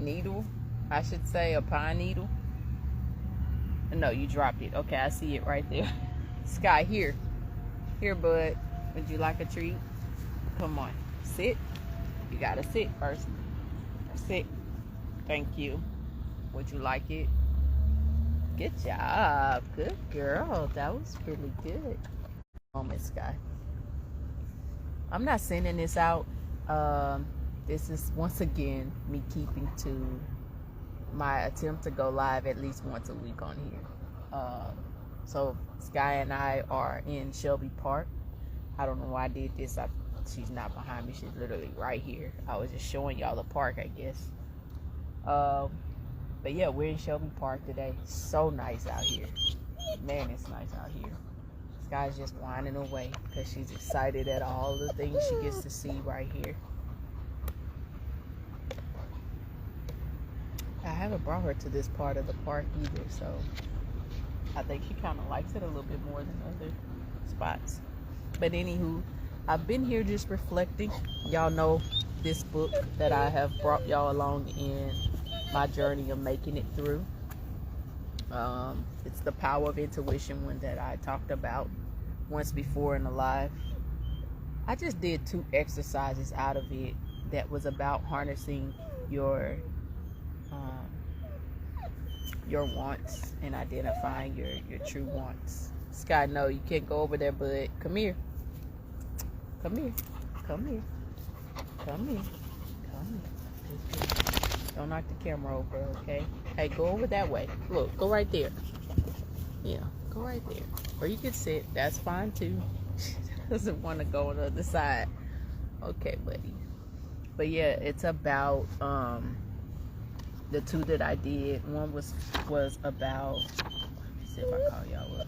needle, I should say, a pine needle. No, you dropped it. Okay, I see it right there. Sky, here, bud. Would you like a treat? Come on, sit. You gotta sit first. Sit. Thank you. Would you like it? Good job. Good girl. That was really good. Moment, Sky. I'm not sending this out. This is once again me keeping to my attempt to go live at least once a week on here. So Sky and I are in Shelby Park. I don't know why I did this. She's not behind me. She's literally right here. I was just showing y'all the park, I guess. But yeah, we're in Shelby Park today. So nice out here. Man, it's nice out here. Sky's just whining away because she's excited at all the things she gets to see right here. I haven't brought her to this part of the park either, so I think she kind of likes it a little bit more than other spots. But anywho, I've been here just reflecting. Y'all know this book that I have brought y'all along in my journey of making it through. It's The Power of Intuition, one that I talked about once before in a live. I just did 2 exercises out of it that was about harnessing your wants and identifying your true wants. Sky, no, you can't go over there, bud. Come here. Come here. Come here. Come here. Come here. Don't knock the camera over, okay? Hey, go over that way. Look, go right there. Yeah, go right there. Or you can sit. That's fine too. She doesn't want to go on the other side. Okay, buddy. But yeah, it's about the 2 that I did. One was about, let's see if I call y'all up.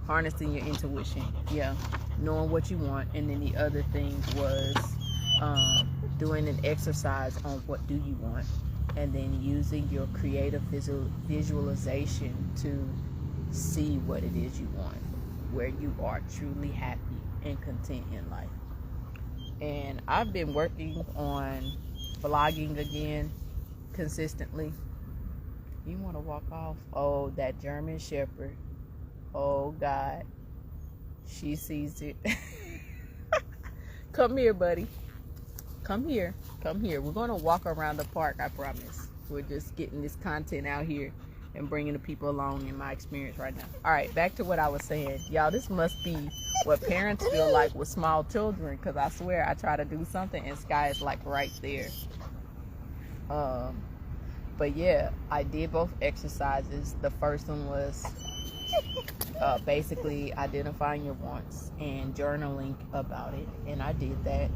Harnessing your intuition. Yeah, knowing what you want. And then the other thing was doing an exercise on what do you want, and then using your creative visualization to see what it is you want, where you are truly happy and content in life. And I've been working on vlogging again consistently. You want to walk off? Oh, that German Shepherd. Oh God, she sees it. Come here, buddy. Come here. Come here. We're going to walk around the park, I promise. We're just getting this content out here and bringing the people along in my experience right now. All right, back to what I was saying. Y'all, this must be what parents feel like with small children, because I swear I try to do something and Sky is like right there. But yeah, I did both exercises. The first one was basically identifying your wants and journaling about it, and I did that.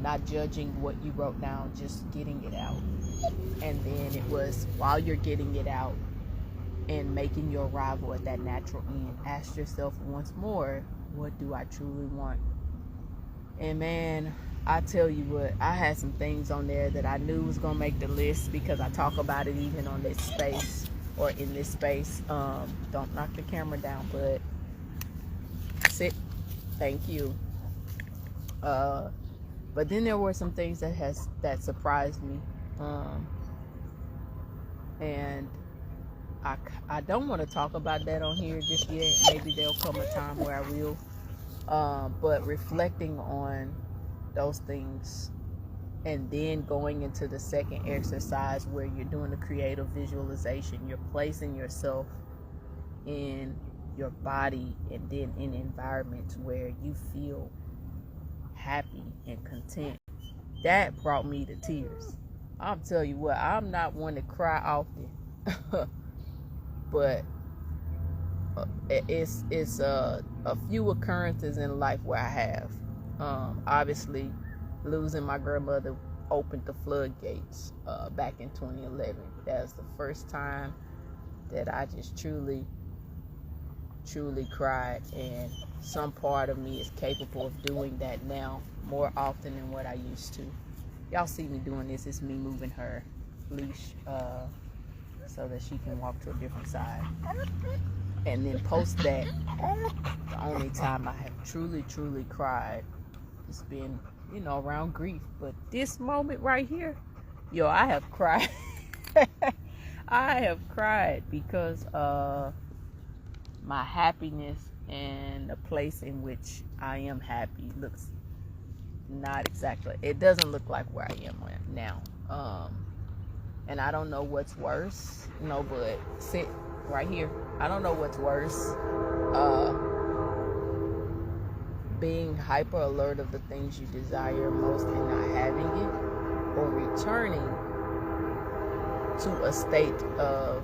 Not judging what you wrote down, just getting it out. And then it was, while you're getting it out and making your arrival at that natural end, ask yourself once more, what do I truly want? And man, I tell you what, I had some things on there that I knew was gonna make the list, because I talk about it even on this space, or in this space. Don't knock the camera down, but sit. Thank you. But then there were some things that surprised me, and I don't want to talk about that on here just yet. Maybe there'll come a time where I will. But reflecting on those things, and then going into the second exercise where you're doing the creative visualization, you're placing yourself in your body and then in environments where you feel happy and content. That brought me to tears. I'll tell you what, I'm not one to cry often, but it's a few occurrences in life where I have. Obviously, losing my grandmother opened the floodgates back in 2011. That was the first time that I just truly cried, and some part of me is capable of doing that now more often than what I used to. Y'all see me doing this. It's me moving her leash so that she can walk to a different side. And then post that, the only time I have truly cried, it's been, around grief. But this moment right here, Yo, I have cried. I have cried because my happiness and the place in which I am happy looks not exactly, it doesn't look like where I am now. And I don't know what's worse, but sit right here. I don't know what's worse. Being hyper alert of the things you desire most and not having it, or returning to a state of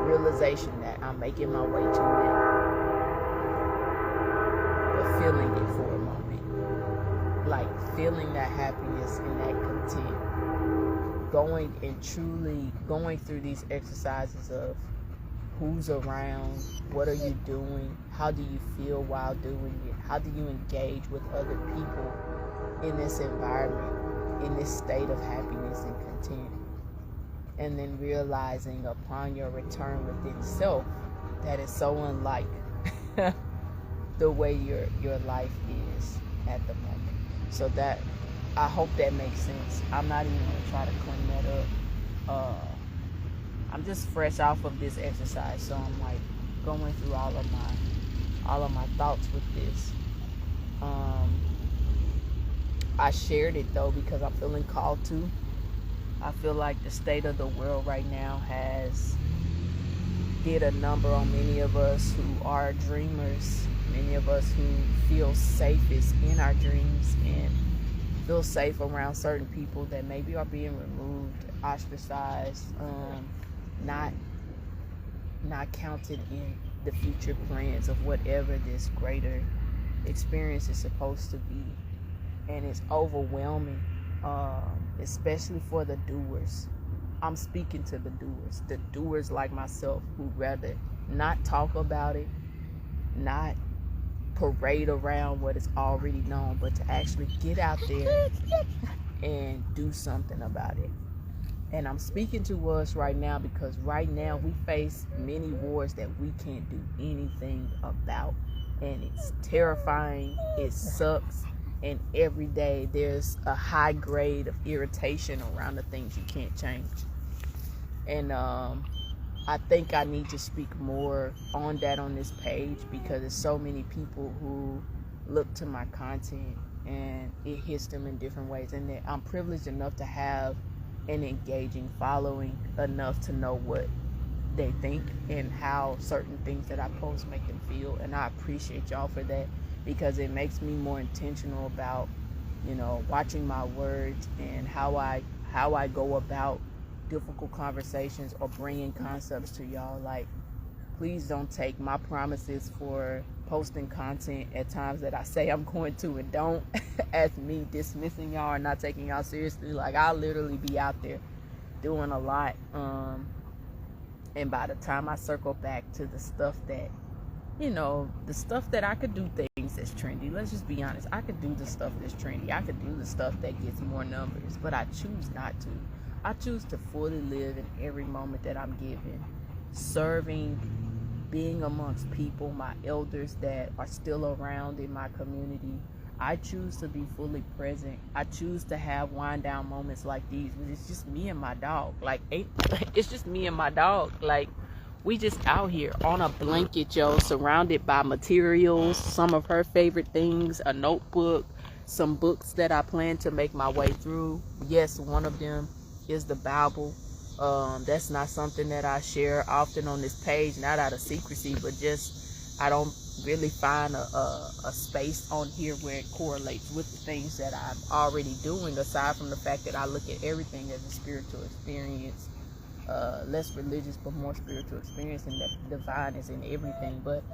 realization that I'm making my way to it, but feeling it for a moment, like feeling that happiness and that content, going and truly going through these exercises of who's around, what are you doing, how do you feel while doing it, how do you engage with other people in this environment, in this state of happiness and content, and then realizing upon your return within self that it's so unlike the way your life is at the moment. So that, I hope that makes sense. I'm not even gonna try to clean that up. I'm just fresh off of this exercise, so I'm like going through all of my thoughts with this. I shared it though because I'm feeling called to. I feel like the state of the world right now has did a number on many of us who are dreamers, many of us who feel safest in our dreams and feel safe around certain people that maybe are being removed, ostracized, not counted in the future plans of whatever this greater experience is supposed to be. And it's overwhelming, especially for the doers. I'm speaking to the doers like myself, who'd rather not talk about it, not parade around what is already known, but to actually get out there and do something about it. And I'm speaking to us right now because right now we face many wars that we can't do anything about. And it's terrifying, it sucks, and every day there's a high grade of irritation around the things you can't change. And I think I need to speak more on that on this page because there's so many people who look to my content and it hits them in different ways. And that I'm privileged enough to have an engaging following enough to know what they think and how certain things that I post make them feel. And I appreciate y'all for that because it makes me more intentional about, watching my words and how I go about difficult conversations or bringing concepts to y'all. Like, please don't take my promises for posting content at times that I say I'm going to and don't as me dismissing y'all or not taking y'all seriously. Like, I'll literally be out there doing a lot, and by the time I circle back to the stuff that, the stuff that I could do things that's trendy, let's just be honest, I could do the stuff that's trendy, I could do the stuff that gets more numbers, but I choose not to. I choose to fully live in every moment that I'm given, serving, being amongst people, my elders that are still around in my community. I choose to be fully present. I choose to have wind down moments like these. It's just me and my dog. Like, it's just me and my dog. Like, we just out here on a blanket, yo, surrounded by materials, some of her favorite things, a notebook, some books that I plan to make my way through. Yes, one of them is the Bible. That's not something that I share often on this page, not out of secrecy, but just I don't really find a space on here where it correlates with the things that I'm already doing, aside from the fact that I look at everything as a spiritual experience, less religious but more spiritual experience, and that divine is in everything. But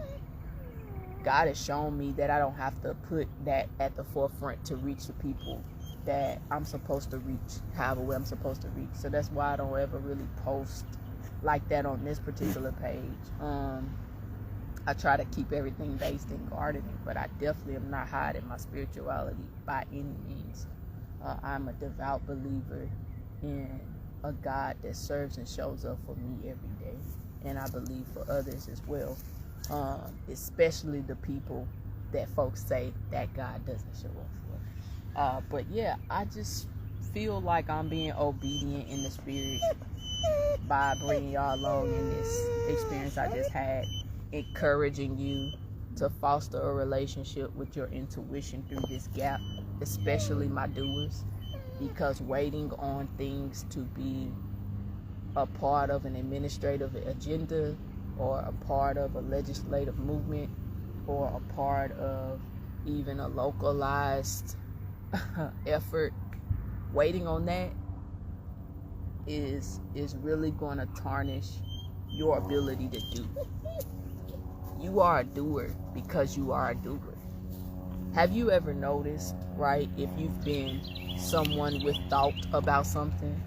God has shown me that I don't have to put that at the forefront to reach the people that I'm supposed to reach, however way I'm supposed to reach. So that's why I don't ever really post like that on this particular page. I try to keep everything based in gardening, but I definitely am not hiding my spirituality by any means. I'm a devout believer in a God that serves and shows up for me every day, and I believe for others as well, especially the people that folks say that God doesn't show up for. But yeah, I just feel like I'm being obedient in the spirit by bringing y'all along in this experience I just had, encouraging you to foster a relationship with your intuition through this gap, especially my doers, because waiting on things to be a part of an administrative agenda or a part of a legislative movement or a part of even a localized effort, waiting on that is really going to tarnish your ability to do. You are a doer because you are a doer. Have you ever noticed, right, if you've been someone with thought about something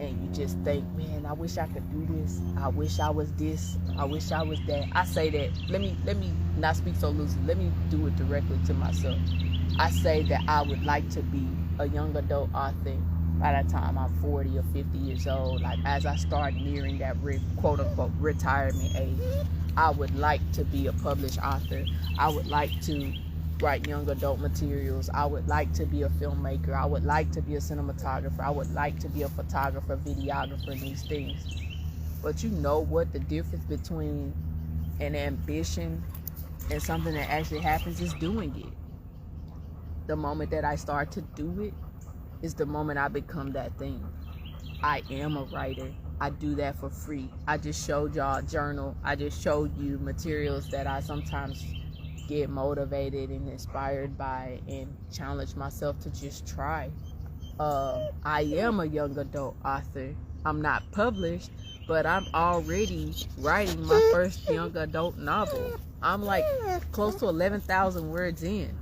and you just think, man, I wish I could do this, I wish I was this, I wish I was that. I say that, let me not speak so loosely, let me do it directly to myself. I say that I would like to be a young adult author by the time I'm 40 or 50 years old. Like, as I start nearing that quote unquote retirement age, I would like to be a published author. I would like to write young adult materials. I would like to be a filmmaker. I would like to be a cinematographer. I would like to be a photographer, videographer, and these things. But you know what the difference between an ambition and something that actually happens is doing it. The moment that I start to do it is the moment I become that thing. I am a writer. I do that for free. I just showed y'all a journal. I just showed you materials that I sometimes get motivated and inspired by and challenge myself to just try. I am a young adult author. I'm not published, but I'm already writing my first young adult novel. I'm like close to 11,000 words in.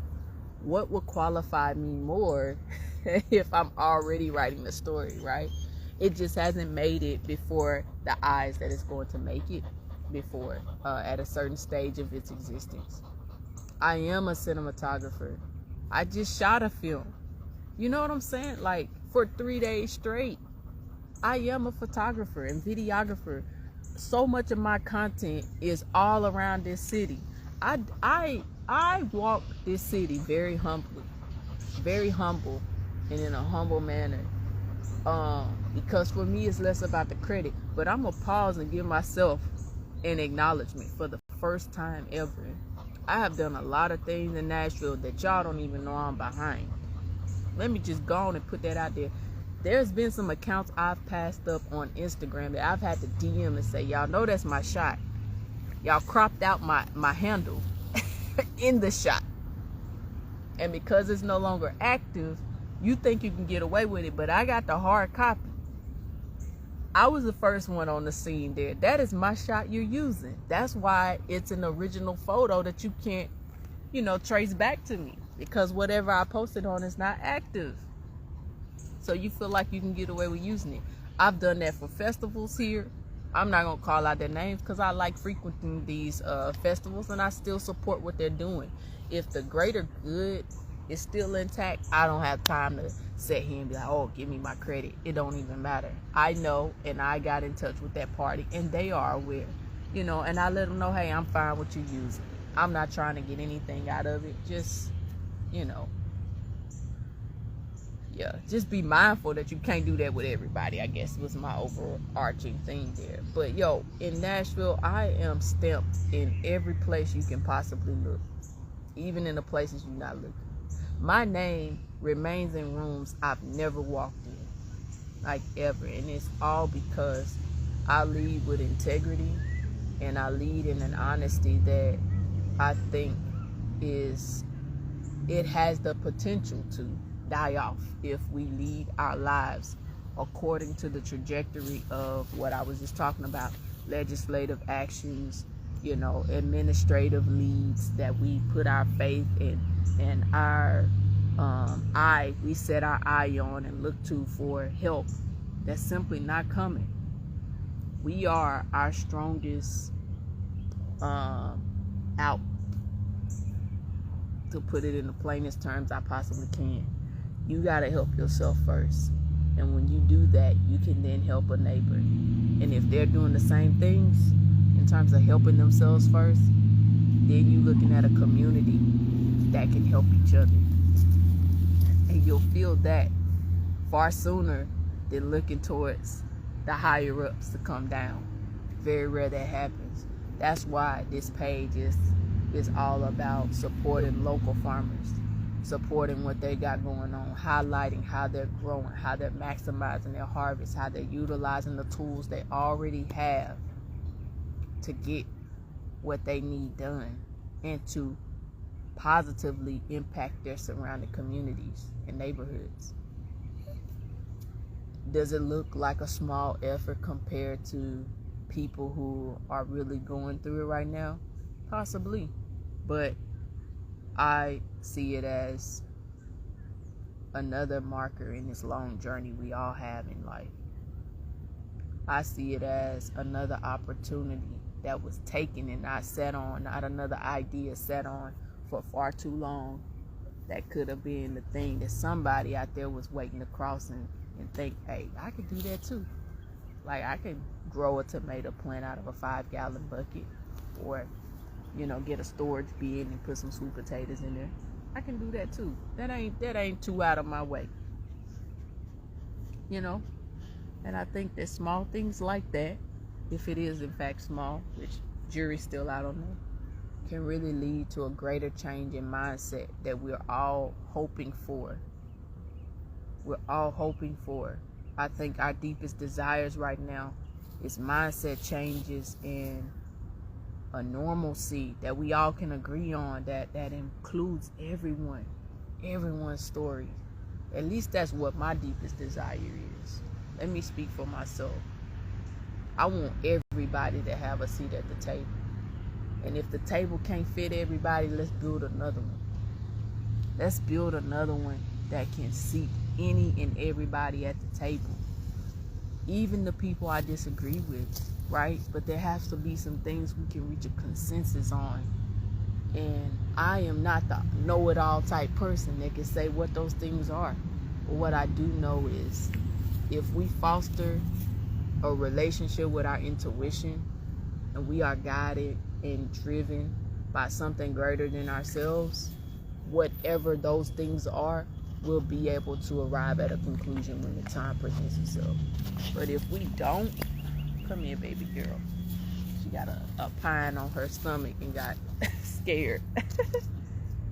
What would qualify me more if I'm already writing the story, right? It just hasn't made it before the eyes that it's going to make it before at a certain stage of its existence. I am a cinematographer. I just shot a film. You know what I'm saying? Like, for 3 days straight. I am a photographer and videographer. So much of my content is all around this city. I walk this city very humbly, very humble, and in a humble manner. Because for me, it's less about the credit. But I'm gonna pause and give myself an acknowledgement for the first time ever. I have done a lot of things in Nashville that y'all don't even know I'm behind. Let me just go on and put that out there. There's been some accounts I've passed up on Instagram that I've had to DM and say, y'all know that's my shot. Y'all cropped out my handle in the shot. And because it's no longer active, you think you can get away with it, but I got the hard copy. I was the first one on the scene there. That is my shot you're using. That's why it's an original photo that you can't, trace back to me, because whatever I posted on is not active. So you feel like you can get away with using it. I've done that for festivals here. I'm not going to call out their names because I like frequenting these festivals and I still support what they're doing. If the greater good is still intact, I don't have time to sit here and be like, oh, give me my credit. It don't even matter. I know, and I got in touch with that party, and they are aware, and I let them know, hey, I'm fine with you using it. I'm not trying to get anything out of it. Just, just be mindful that you can't do that with everybody, I guess was my overarching thing there. But, in Nashville, I am stamped in every place you can possibly look, even in the places you're not looking. My name remains in rooms I've never walked in, like ever. And it's all because I lead with integrity and I lead in an honesty that I think it has the potential to die off if we lead our lives according to the trajectory of what I was just talking about, legislative actions, administrative leads that we put our faith in and our we set our eye on and look to for help that's simply not coming. We are our strongest out, to put it in the plainest terms I possibly can. You got to help yourself first. And when you do that, you can then help a neighbor. And if they're doing the same things in terms of helping themselves first, then you're looking at a community that can help each other. And you'll feel that far sooner than looking towards the higher ups to come down. Very rare that happens. That's why this page is all about supporting local farmers, supporting what they got going on, highlighting how they're growing, how they're maximizing their harvest, how they're utilizing the tools they already have to get what they need done and to positively impact their surrounding communities and neighborhoods. Does it look like a small effort compared to people who are really going through it right now? Possibly. But I see it as another marker in this long journey we all have in life. I see it as another opportunity that was taken and not sat on, not another idea sat on for far too long. That could have been the thing that somebody out there was waiting to cross and think, hey, I could do that too. Like, I could grow a tomato plant out of a 5-gallon bucket, or, get a storage bin and put some sweet potatoes in there. I can do that too. That ain't too out of my way. And I think that small things like that, if it is in fact small, which jury's still out on that, can really lead to a greater change in mindset that we're all hoping for. I think our deepest desires right now is mindset changes and a normalcy that we all can agree on that includes everyone's story. At least that's what my deepest desire is. Let me speak for myself. I want everybody to have a seat at the table. And if the table can't fit everybody, let's build another one. Let's build another one that can seat any and everybody at the table. Even the people I disagree with, right? But there has to be some things we can reach a consensus on. And I am not the know-it-all type person that can say what those things are. But what I do know is if we foster a relationship with our intuition and we are guided and driven by something greater than ourselves, whatever those things are, we'll be able to arrive at a conclusion when the time presents itself. But if we don't, come here, baby girl. She got a pine on her stomach and got scared.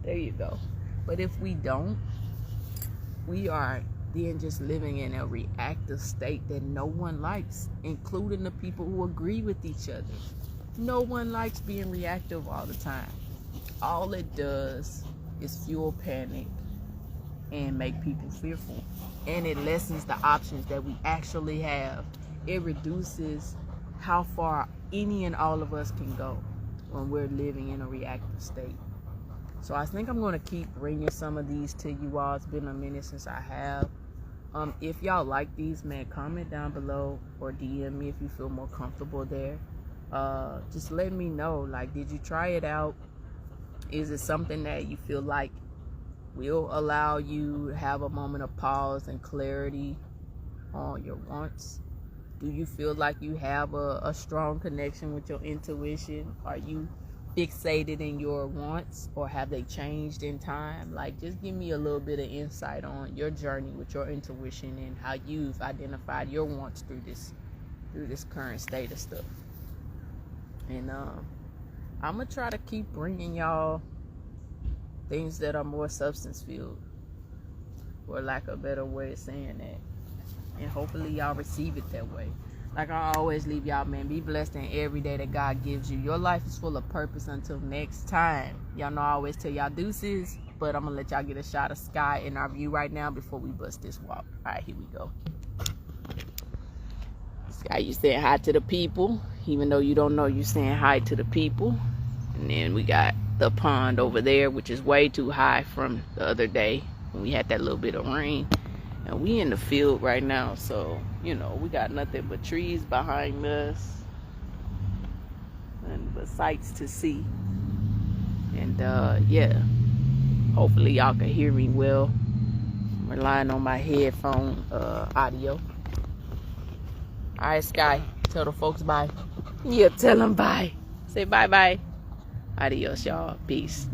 There you go. But if we don't, we are then just living in a reactive state that no one likes, including the people who agree with each other. No one likes being reactive all the time. All it does is fuel panic and make people fearful. And it lessens the options that we actually have. It reduces how far any and all of us can go when we're living in a reactive state. So I think I'm going to keep bringing some of these to you all. It's been a minute since I have. If y'all like these, man, comment down below or DM me if you feel more comfortable there. Just let me know, like, did you try it out? Is it something that you feel like will allow you to have a moment of pause and clarity on your wants? Do you feel like you have a strong connection with your intuition? Are you fixated in your wants, or have they changed in time? Like, just give me a little bit of insight on your journey with your intuition and how you've identified your wants through this current state of stuff. And I'm gonna try to keep bringing y'all things that are more substance filled, for lack of a better way of saying that, and hopefully y'all receive it that way. Like I always leave y'all, man, be blessed in every day that God gives you. Your life is full of purpose. Until next time, y'all know I always tell y'all deuces, but I'm gonna let y'all get a shot of Sky in our view right now before we bust this walk. All right, here we go. Sky, you saying hi to the people, even though you don't know you saying hi to the people. And then we got the pond over there, which is way too high from the other day when we had that little bit of rain. And we in the field right now, so, you know, we got nothing but trees behind us and but sights to see. And yeah, hopefully y'all can hear me well. I'm relying on my headphone audio. All right, Sky, tell the folks bye. Yeah, tell them bye. Say bye-bye. Adios, y'all. Peace.